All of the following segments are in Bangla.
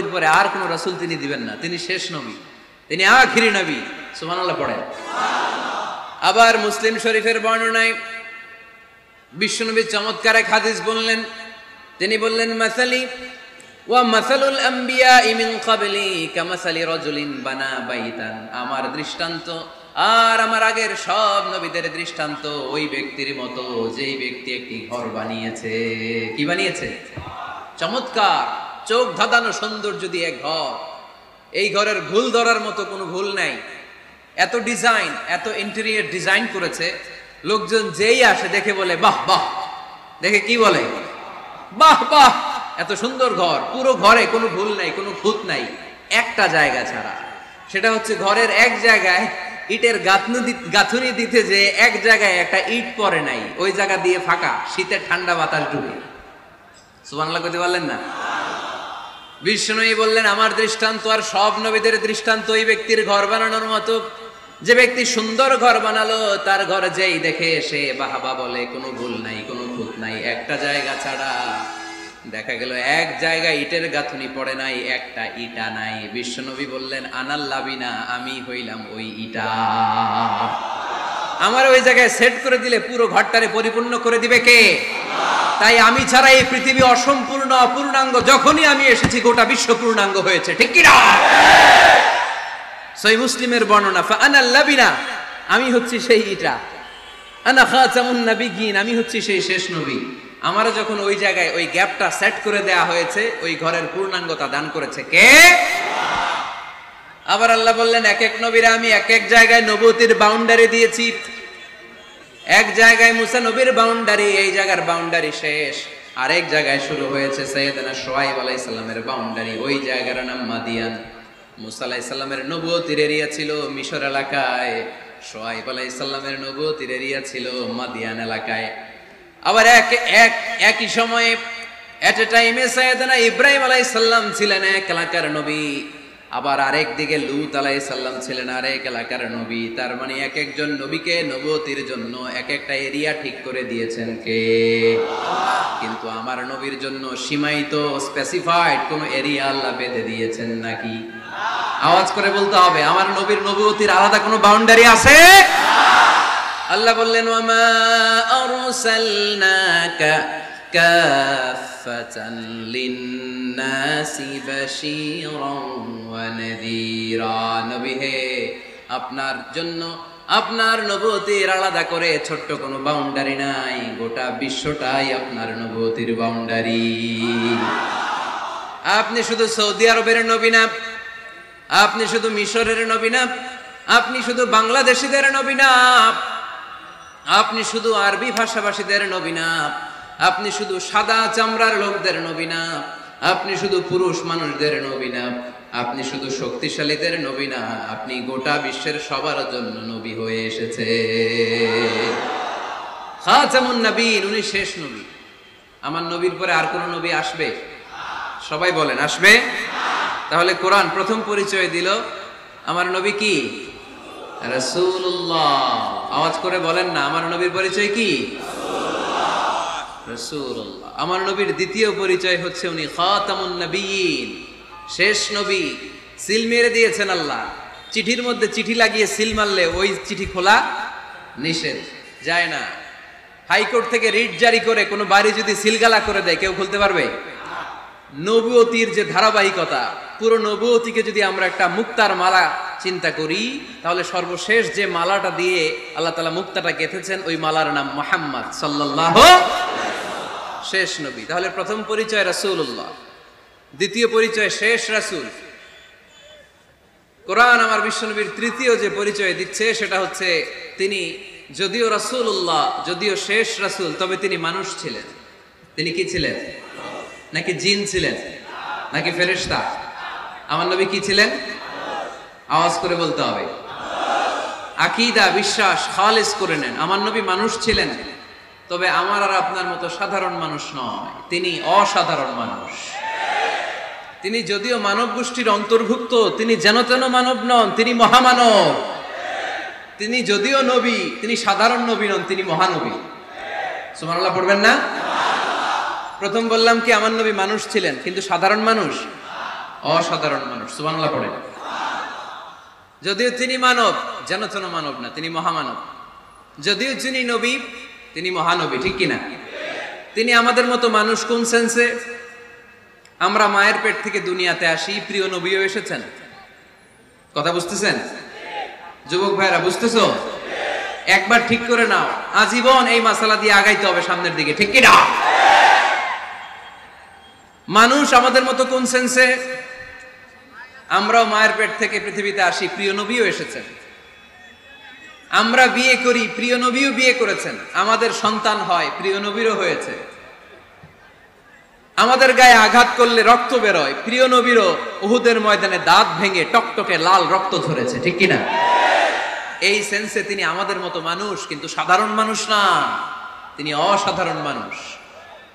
নবীর পরে আর কোন রাসূল তিনি দিবেন না, তিনি শেষ নবী, তিনি আখিরি নবী। সুবহানাল্লাহ পড়েন। আবার মুসলিম শরীফের বর্ণনায় বিশ্বনবী চমৎকার এক হাদিস বললেন, তিনি বললেন, মাসালি ওয়া মাসালুল আম্বিয়া মিন ক্বাবলি কামাসালি রাজুলিন বানা বাইতান, আমার দৃষ্টান্ত আর আমার আগের সব নবীদের দৃষ্টান্ত ওই ব্যক্তির মতো যেই ব্যক্তি একটি ঘর বানিয়েছে। কি বানিয়েছে? চমৎকার, চোখ ধাঁধানো সৌন্দর্য দিয়ে এক ঘর। এই ঘরের ভুল ধরার মতো কোনো ভুল নাই। এত ডিজাইন, এত ইন্টেরিয়র ডিজাইন করেছে, লোকজন যেই আসে দেখে বলে বাহ বাহ। দেখে কি বলে? বাহ বাহ, এত সুন্দর ঘর। পুরো ঘরে কোনো ভুল নাই, কোনো খুঁত নাই, একটা জায়গা ছাড়া। সেটা হচ্ছে ঘরের এক জায়গায় ইটের গাঁথুনি দিতে যে এক জায়গায় একটা ইট পড়ে নাই, ওই জায়গা দিয়ে ফাঁকা, শীতের ঠান্ডা বাতাস ঢুকে। সুবহানাল্লাহ কইতে পারলেন না? বিষ্ণুই বললেন, আমার দৃষ্টান্ত আর সব নবীদের দৃষ্টান্ত ওই ব্যক্তির ঘর বানানোর মতো। যে ব্যক্তি সুন্দর ঘর বানালো, তার ঘর যেই দেখে সে বাহাবা বলে, কোনো ভুল নাই, কোনো খুঁত নাই, একটা জায়গা ছাড়া। দেখা গেল এক জায়গায় ইটের গাঁথুনি পড়ে নাই, একটা ইটা নাই। বিশ্বনবী বললেন, আনাল লাবিনা, আমি হইলাম ওই ইটা। আমার ওই জায়গায় সেট করে দিলে পুরো ঘরটারে পরিপূর্ণ করে দিবে কে? তাই আমি ছাড়া এই পৃথিবী অসম্পূর্ণ, অপূর্ণাঙ্গ। যখনই আমি এসেছি গোটা বিশ্ব পূর্ণাঙ্গ হয়েছে, ঠিক কি না? সহিহ মুসলিমের বর্ণনা, ফাআনাল লাবিনা, আমি হচ্ছি সেই ইটা। আনা খাতামুন নবিয়্যিন, আমি হচ্ছি সেই শেষ নবী। আমারও যখন ওই জায়গায় ওই গ্যাপটা সেট করে দেয়া হয়েছে, ওই ঘরের পূর্ণাঙ্গতা দান করেছে কে? আবার আল্লাহ বললেন, এক এক নবীরা আমি এক এক জায়গায় নবুয়তির বাউন্ডারি দিয়েছি। এক জায়গায় মুসা নবীর বাউন্ডারি, এই জায়গার বাউন্ডারি শেষ। আরেক জায়গায় শুরু হয়েছে সাইয়েদনা শুআয়ব আলাইহিস সালামের বাউন্ডারি, ওই জায়গার নাম মাদিয়ান। মুসা আলাইহিস সালামের নবুয়তির এরিয়া ছিল মিশর এলাকায়, শুআয়ব আলাইহিস সালামের নবুয়তির এরিয়া ছিল মাদিয়ান এলাকায়। আবার একই সময়ে এট এ টাইমে সাইয়েদনা ইব্রাহিম আলাইহিস সালাম ছিলেন এক এলাকার নবী, আবার আরেক দিকে লূত আলাইহিস সালাম ছিলেন আরেক এলাকার নবী। তার মানে এক একজন নবীকে নবুয়তির জন্য এক একটা এরিয়া ঠিক করে দিয়েছেন কে? কিন্তু আমার নবীর জন্য সীমায়িত, স্পেসিফাইড কোন এরিয়া আল্লাহ বেঁধে দিয়েছেন নাকি? আওয়াজ করে বলতে হবে, আমার নবীর নবুয়তির আলাদা কোনো বাউন্ডারি আছে? আল্লাহ বললেন, ওয়ামা আরসালনাকা কাফাতান লিন্নাসি বাশীরান ওয়া নাযীরা। নবী হে, আপনার জন্য আপনার নবুয়তির আলাদা করে ছোট্ট কোনো বাউন্ডারি নাই, গোটা বিশ্বটাই আপনার নবুয়তির বাউন্ডারি। আপনি শুধু সৌদি আরবের নবী না, আপনি শুধু মিশরের নবী না, আপনি শুধু বাংলাদেশিদের নবী না, আপনি শুধু আরবি ভাষাভাষীদের নবী না, আপনি শুধু সাদা চামড়ার লোকদের নবী না, আপনি শুধু পুরুষ মানুষদের নবী না, আপনি শুধু শক্তিশালীদের নবী না, আপনি গোটা বিশ্বের সবার জন্য নবী হয়ে এসেছে। খাতামুন নবিয়্যিন, উনি শেষ নবী। আমার নবীর পরে আর কোন নবী আসবে? সবাই বলেন, আসবে? তাহলে কোরআন প্রথম পরিচয় দিল, আমার নবী কি? রাসূলুল্লাহ। আওয়াজ করে বলেন না, আমার নবীর পরিচয় কি? রাসূলুল্লাহ। আমার নবীর দ্বিতীয় পরিচয় হচ্ছে উনি খাতামুন নবিয়্যিন, শেষ নবী। সিল মেরে দিয়েছেন আল্লাহ। চিঠির মধ্যে চিঠি লাগিয়ে সিল মারলে ওই চিঠি খোলা নিষেধ, যায় না। হাইকোর্ট থেকে রিট জারি করে কোনো বাড়ি যদি সিলগালা করে দেয়, কেউ খুলতে পারবে? নবুয়তির যে ধারাবাহিকতা, পুরো নবুয়তিকে যদি আমরা একটা মুক্তার মালা চিন্তা করি, তাহলে সর্বশেষ যে মালাটা দিয়ে আল্লাহ তাআলা মুক্তাটা গেঁথেছেন, ওই মালার নাম মুহাম্মদ সাল্লাল্লাহু, শেষ নবী। তাহলে প্রথম পরিচয় রাসূলুল্লাহ, দ্বিতীয় পরিচয় শেষ রাসূল। কোরআন আমার বিশ্বনবীর তৃতীয় যে পরিচয় দিচ্ছে, সেটা হচ্ছে তিনি যদিও রাসূলুল্লাহ, যদিও শেষ রাসূল, তবে তিনি মানুষ ছিলেন। তিনি কি ছিলেন? নাকি জিন ছিলেন? নাকি ফেরেশতা? আমার নবী কি ছিলেন? আওয়াজ করে বলতে হবে। আকীদা, বিশ্বাস খালিস করে নেন, আমার নবী মানুষ ছিলেন, তবে আমার আর আপনার মতো সাধারণ মানুষ নয়, তিনি অসাধারণ মানুষ। তিনি যদিও মানব গোষ্ঠীর অন্তর্ভুক্ত, তিনি যেন তেন মানব নন, তিনি মহামানব। তিনি যদিও নবী, তিনি সাধারণ নবী নন, তিনি মহানবী। সুবহানাল্লাহ পড়বেন না? প্রথম বললাম কি আমার নবী মানুষ ছিলেন, কিন্তু সাধারণ মানুষ। অসাধারণ মানুষ, সুবহানাল্লাহ পড়েন। যদিও তিনি মানব, যেন তেন মানব না, তিনি মহামানব। যদিও তিনি নবী, তিনি মহানবী, ঠিক কিনা? তিনি আমাদের মতো মানুষ কোন সেন্সে? আমরা মায়ের পেট থেকে দুনিয়াতে আসি, প্রিয় নবীও এসেছেন। কথা বুঝতেছেন যুবক ভাইরা? বুঝতেছো? একবার ঠিক করে নাও, আজীবন এই মাসালা দিয়ে আগাইতে হবে সামনের দিকে, ঠিক কিনা? মানুষ আমাদের মতো কোন সেন্সে? আমরাও মায়ের পেট থেকে পৃথিবীতে আসি, প্রিয় নবীও এসেছেন। আমরা বিয়ে করি, প্রিয় নবীও বিয়ে করেছেন। আমাদের সন্তান হয়, প্রিয় নবীরও হয়েছে। আমাদের গায়ে আঘাত করলে রক্ত বেরোয়, প্রিয় নবীরও উহুদের ময়দানে দাঁত ভেঙে টকটকে লাল রক্ত ঝরেছে, ঠিক কিনা? এই সেন্সে তিনি আমাদের মতো মানুষ, কিন্তু সাধারণ মানুষ না, তিনি অসাধারণ মানুষ।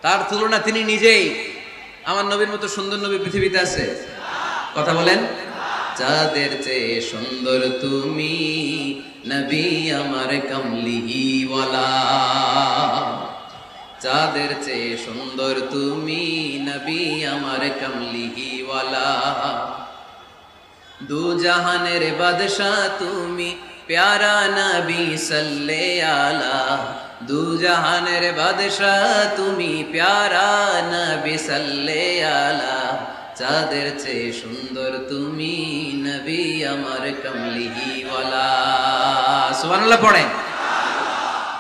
তার তুলনা তিনি নিজেই। আমার নবীর মতো সুন্দর নবী পৃথিবীতে আছে? কথা বলেন। যাদের চেয়ে সুন্দর তুমি নবী আমার কামলিওয়ালা, যাদের চেয়ে সুন্দর তুমি নবী আমার কামলিওয়ালা, দু জাহানের বাদশাহ তুমি প্যারা নবী সাল্লে আলা, দু জাহানের বাদশাহ তুমি প্যারা নবী সাল্লে আলা, যাদের চেয়ে সুন্দর তুমি নবী আমার কামলিওয়ালা। সুবহানাল্লাহ পড়েন।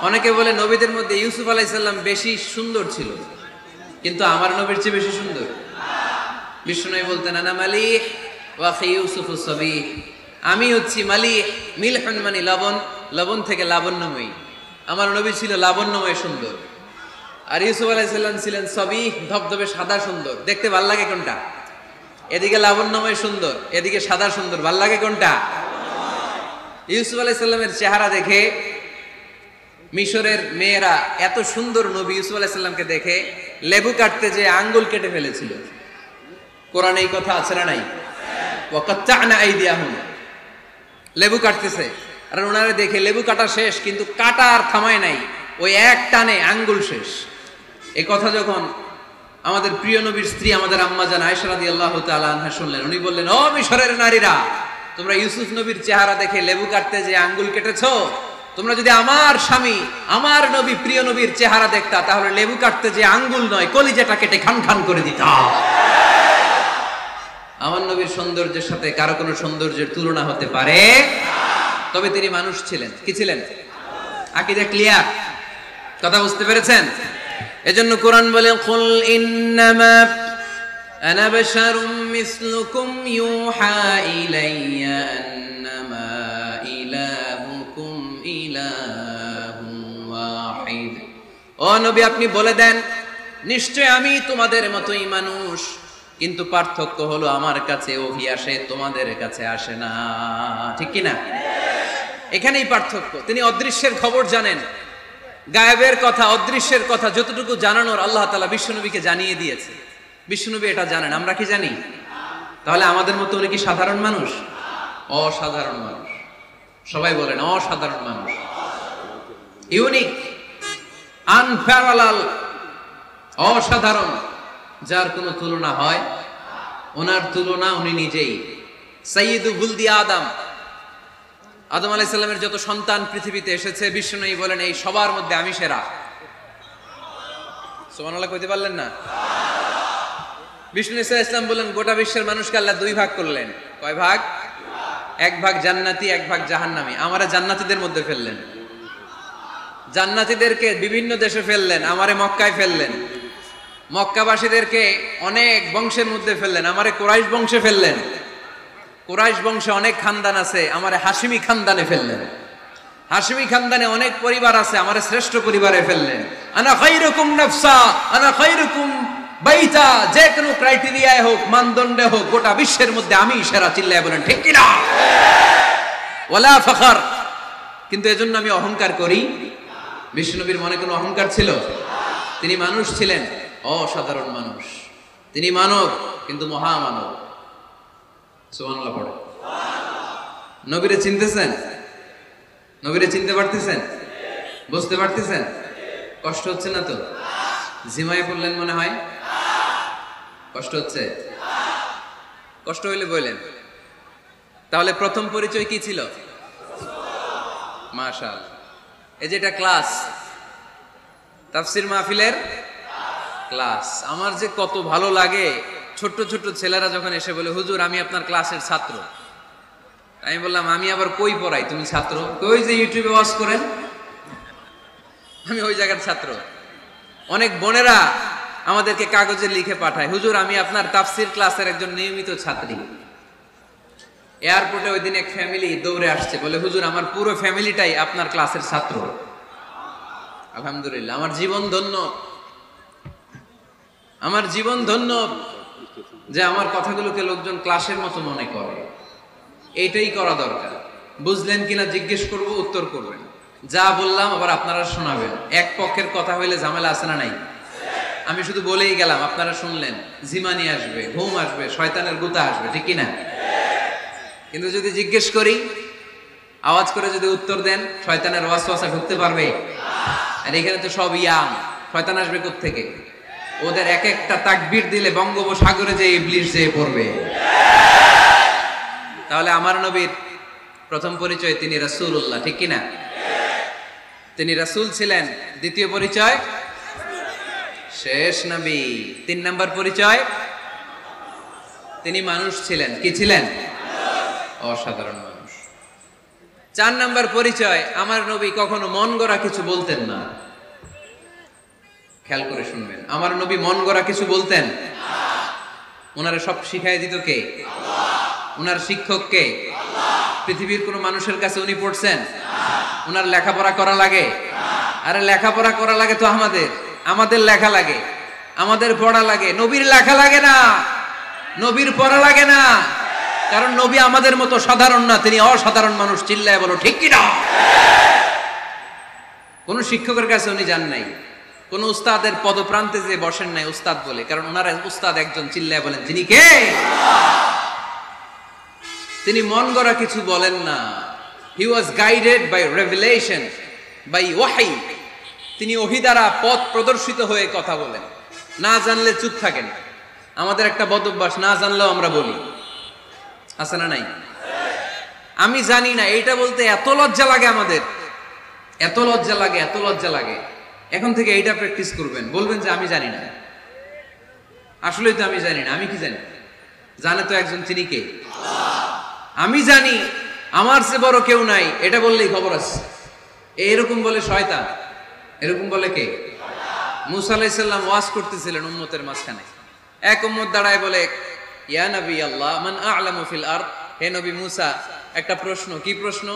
অনেকে বলে নবীদের মধ্যে ইউসুফ আলাইহিস সালাম বেশি সুন্দর ছিল, কিন্তু আমার নবীর চেয়ে বেশি সুন্দর? বিষ্ণু বলতেন আনা মালিহ ওয়া আখি ইউসুফ সাবিহ, আমি হচ্ছি মালিহ, মিলহুন মানে লবণ, লবণ থেকে লাবণ্যময়ী। আমার নবী ছিল লাবণ্যময় সুন্দর, আর ইউসুফ আলাইহিস সালাম ছিলেন সাবিহ, ধবধবে সাদা সুন্দর। দেখতে ভাল লাগে কোনটা? এদিকে লাবণ্যময় সুন্দর, এদিকে সাদা সুন্দর, ভাল লাগে কোনটা? ইউসুফ আলাইহিস সালামের চেহারা দেখে মিশরের মেয়েরা এত সুন্দর নবী ইউসুফ আলাইহিস সালামকে দেখে লেবু কাটতে যে আঙ্গুল কেটে ফেলেছিল। কোরআনে এই কথা আছে না নাই? ওয়া কাত্তা'না আইদিয়াহুম, লেবু কাটতেছে, আর ওনারে দেখে লেবু কাটা শেষ, কিন্তু কাটা আর থামায় নাই, ওই এক টানে আঙ্গুল শেষ। এই কথা যখন আমাদের প্রিয় নবীর স্ত্রী আমাদের আম্মা জান আয়েশা রাদিয়াল্লাহু তাআলা আনহা শুনলেন, উনি বললেন, ও মিশরের নারীরা, তোমরা ইউসুফ নবীর চেহারা দেখে লেবু কাটতে যে আঙ্গুল কেটেছো, তোমরা যদি আমার স্বামী আমার নবী প্রিয় নবীর চেহারা দেখতা, তাহলে লেবু কাটতে যে আঙ্গুল নয়, কলিজাটা কেটে খান খান করে দিতা। আমার নবীর সৌন্দর্যের সাথে কারো কোনো সৌন্দর্যের তুলনা হতে পারে? তবে তিনি মানুষ ছিলেন। কি ছিলেন? আকীদা ক্লিয়ার? কথা বুঝতে পেরেছেন? এজন্য কোরআন বলে, কুল ইন্নামা আনা বাশারুম মিসলুকুম ইউহা ইলাইয়া আন্নামা ইলাহুকুম ইলাহুন ওয়াহিদ। ও নবী, আপনি বলে দেন, নিশ্চয় আমি তোমাদের মতোই মানুষ, কিন্তু পার্থক্য হলো আমার কাছে ওহী আসে, তোমাদের কাছে আসে না। ঠিক কি না? এখানেই পার্থক্য। তিনি অদৃশ্যের খবর জানেন, গায়েবের কথা, অদৃশ্যের কথা যতটুকু জানানোর আল্লাহ তাআলা বিশ্বনবীকে জানিয়ে দিয়েছে। বিশ্বনবী এটা জানেন, আমরা কি জানি? তাহলে আমাদের মতো উনি কি সাধারণ মানুষ? অসাধারণ মানুষ। সবাই বলেন অসাধারণ মানুষ। ইউনিক, আনপ্যারালাল, অসাধারণ, যার কোনো তুলনা হয়? ওনার তুলনা উনি নিজেই। সাইয়্যিদু বুলদি আদম, আদম আলাইহিস সালামের যত সন্তান পৃথিবীতে এসেছে, বিশ্বনবী বলেন এই সবার মধ্যে আমি সেরা। সুবহানাল্লাহ কইতে পারলেন না? বিষ্ণু ইসলাম বলেন গোটা বিশ্বের মানুষকে আল্লাহ দুই ভাগ করলেন। কয় ভাগ? এক ভাগ জান্নাতি, এক ভাগ জাহান্নামী। আমারে জান্নাতীদের মধ্যে ফেললেন, জান্নাতীদেরকে বিভিন্ন দেশে ফেললেন, আমারে মক্কায় ফেললেন। মক্কাবাসীদেরকে অনেক বংশের মধ্যে ফেললেন, আমারে কুরাইশ বংশে ফেললেন। কুরাইশ বংশে অনেক খানদান আছে, আমারে হাশিমি খানদানে ফেললেন। হাশিমি খানদানে অনেক পরিবার আছে, আমারে শ্রেষ্ঠ পরিবারে ফেললেন। আনা খায়রুকুম নাফসা আনা খায়রুকুম বাইতা, যে কোনো ক্রাইটেরিয়ায় হোক, মানদণ্ডে হোক, গোটা বিশ্বের মধ্যে আমি সেরা। চিল্লায় বলেন ঠিক কি না? ওয়ালা ফখর, কিন্তু এজন্য আমি অহংকার করি? বিশ্বনবীর মনে কোনো অহংকার ছিল? তিনি মানুষ ছিলেন, অসাধারণ মানুষ। তিনি মানব, কিন্তু মহামানব। সুবহানাল্লাহ পড়ে। নবীরে চিনতেছেন? নবীরে চিনতে পারতেছেন? বুঝতে পারতেছেন? কষ্ট হচ্ছে না তো? জিমায় পড়লেন মনে হয়? কষ্ট হচ্ছে? কষ্ট হইলে বললেন। তাহলে প্রথম পরিচয় কি ছিল? মাশাআল্লাহ। এই যে এটা ক্লাস, তাফসীর মাহফিলের ক্লাস। আমার যে কত ভালো লাগে ছোট্ট ছোট্ট ছেলেরা যখন এসে বলে, হুজুর আমি আপনার ক্লাসের ছাত্র। আমি বললাম, আমি আবার কই পড়াই, তুমি ছাত্র? ওই যে ইউটিউবে ওয়াজ করেন, আমি ওই জায়গার ছাত্র। অনেক বোনেরা আমাদেরকে কাগজে লিখে পাঠায়, হুজুর আমি আপনার তাফসীর ক্লাসের একজন নিয়মিত ছাত্রী। এয়ারপোর্টে ওই দিন এক ফ্যামিলি দৌড়ে আসছে, বলে হুজুর আমার পুরো ফ্যামিলিটাই আপনার ক্লাসের ছাত্র। আলহামদুলিল্লাহ, আমার জীবন ধন্য, আমার জীবন ধন্য যে আমার কথাগুলোকে লোকজন ক্লাসের মতো মনে করে। এইটাই করা দরকার। বুঝলেন কিনা জিজ্ঞেস করব, উত্তর করবেন। যা বললাম আবার আপনারা শোনাবেন। এক পক্ষের কথা হইলে ঝামেলা আছে না নাই? আমি শুধু বলেই গেলাম, আপনারা শুনলেন, ঝিমানি আসবে, ঘুম আসবে, শয়তানের গুতা আসবে, ঠিক কিনা? কিন্তু যদি জিজ্ঞেস করি, আওয়াজ করে যদি উত্তর দেন, শয়তানের ওয়াসওয়াসা ঢুকতে পারবে? আর এখানে তো সব ইয়াং, শয়তান আসবে কোত্থেকে? ওদের এক একটা তাকবীর দিলে বঙ্গোপসাগরে যে ইবলিস যেয়ে পড়বে। তাহলে আমার নবীর প্রথম পরিচয় তিনি রাসূলুল্লাহ, ঠিক কিনা? তিনি রাসূল ছিলেন। দ্বিতীয় পরিচয় শেষ নবী। 3 নাম্বার পরিচয় তিনি মানুষ ছিলেন। কি ছিলেন? অসাধারণ মানুষ। 4 নাম্বার পরিচয়, আমার নবী কখনো মন গড়া কিছু বলতেন না। খেয়াল করে শুনবেন, আমার নবী মন গড়া কিছু বলতেন না। ওনারে সব শিখাই দিত কে? আল্লাহ। ওনার শিক্ষক কে? আল্লাহ। পৃথিবীর কোন মানুষের কাছে উনি পড়ছেন? ওনার লেখাপড়া করা লাগে? আরে লেখাপড়া করা লাগে তো আমাদের লেখা লাগে, আমাদের পড়া লাগে। নবীর লেখা লাগে না, নবীর পড়া লাগে না। কারণ নবী আমাদের মতো সাধারণ না, তিনি অসাধারণ মানুষ। চিল্লায় বলো ঠিক কিনা? কোন শিক্ষকের কাছে উনি যান নাই, কোন উস্তাদের পদপ্রান্তে যে বসেন নাই উস্তাদ বলে, কারণ ওনার উস্তাদ একজন। চিল্লায় বলেন তিনি কে? তিনি মন গড়া কিছু বলেন না। He was guided by revelation, by ওয়াহি। তিনি ওহী দ্বারা পথ প্রদর্শিত হয়ে কথা বলেন। না জানলে চুপ থাকেন। আমাদের একটা বদ অভ্যাস, না জানলেও আমরা বলি, আছে না নাই? আমি জানি না, এইটা বলতে এত লজ্জা লাগে আমাদের, এত লজ্জা লাগে, এত লজ্জা লাগে। এখন থেকে এইটা প্র্যাকটিস করবেন, বলবেন যে আমি জানি না। আসলেই তো আমি জানি না। আমি কি জানি? জানে তো একজন, তিনি কে? আমি জানি, আমার চেয়ে বড় কেউ নাই, এটা বললেই খবর আছে। এরকম বলে শয়তান, এরকম বলে কে? মুসা আলাইহিস সালাম ওয়াজ করতেছিলেন উম্মতের মাঝখানে। এক উম্মত দাঁড়ায় বলে, ইয়া নবী আল্লাহ, মান আ'লামু ফিল আরদ। হে নবী মুসা, একটা প্রশ্ন। কি প্রশ্ন?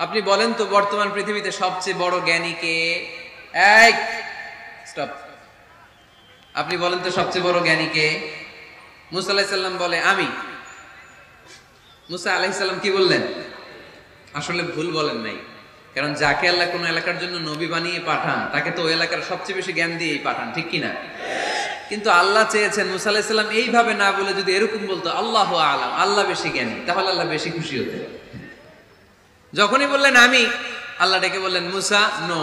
আপনি বলেন তো বর্তমান পৃথিবীতে সবচেয়ে বড় জ্ঞানী কে? এই স্টপ। আপনি বলেন তো সবচেয়ে বড় জ্ঞানী কে? মুসা আলাইহিস সালাম বলে আমি। মুসা আলাইহিস সালাম কি বললেন? আসলে ভুল বলেন নাই, কারণ যাকে আল্লাহ কোন এলাকার জন্য নবী বানিয়ে পাঠান, তাকে তো ওই এলাকার সবচেয়ে বেশি জ্ঞান দিয়েই পাঠান, ঠিক কিনা? কিন্তু আল্লাহ চেয়েছেন মুসা আলাইহিস সালাম এইভাবে না বলে যদি এরকম বলতো, আল্লাহু আ'লাম, আল্লাহ বেশি জ্ঞানী, তাহলে আল্লাহ বেশি খুশি হতেন। যখনই বললেন আমি, আল্লাহ ডেকে বললেন, মুসা নো,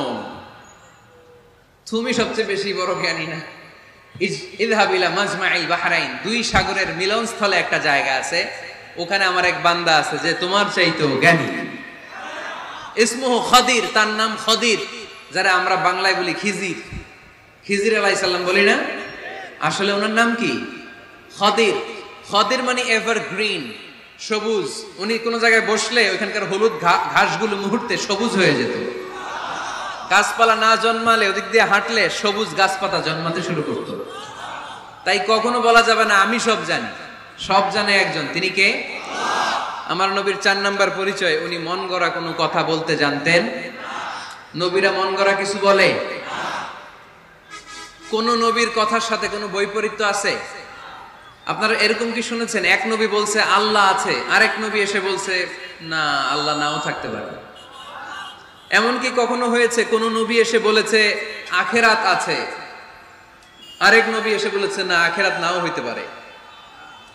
তুমি সবচেয়ে বেশি বড় জ্ঞানী না। ইযহাব ইলা মাজমাইল বাহরাইন, 2 সাগরের মিলনস্থলে একটা জায়গা আছে, ওখানে আমার এক বান্দা আছে যে তোমার চাইতেও জ্ঞানী। ইসমুহু খাদির, তার নাম খাদির, যারা আমরা বাংলায় বলি খিজির। খিজির আলাইহিস সালাম বলি না, আসলে ওনার নাম কি? খাদির। খাদির মানে এভারগ্রিন, সবুজ। উনি কোন জায়গায় বসলে ওইখানকার হলুদ ঘাসগুলো মুহূর্তে সবুজ হয়ে যেত। গাছপালা না জন্মালে ওদিক দিয়ে হাঁটলে সবুজ গাছপাতা জন্মাতে শুরু করত। তাই কখনো বলা যাবে না আমি সব জানি। সব জানে একজন, তিনি কে? আমার নবীর 4 নাম্বার পরিচয়, উনি মন গড়া কোনো কথা বলতে জানতেন। নবীরা মন গড়া কিছু বলে? কোন নবীর কথার সাথে কোনো বৈপরীত্য আছে? আপনারা এরকম কি শুনেছেন, এক নবী বলছে আল্লাহ আছে, আরেক নবী এসে বলছে না, আল্লাহ নাও থাকতে পারে? এমনকি কখনো হয়েছে কোন নবী এসে বলেছে আখেরাত আছে, আরেক নবী এসে বলেছে না, আখেরাত নাও হইতে পারে?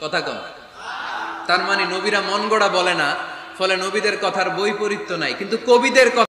কথা কম। তার মানে নবীরা মন গড়া বলে না, ফলে নবীদের কথার বৈপরীত্য নাই। কিন্তু কবিদের কথা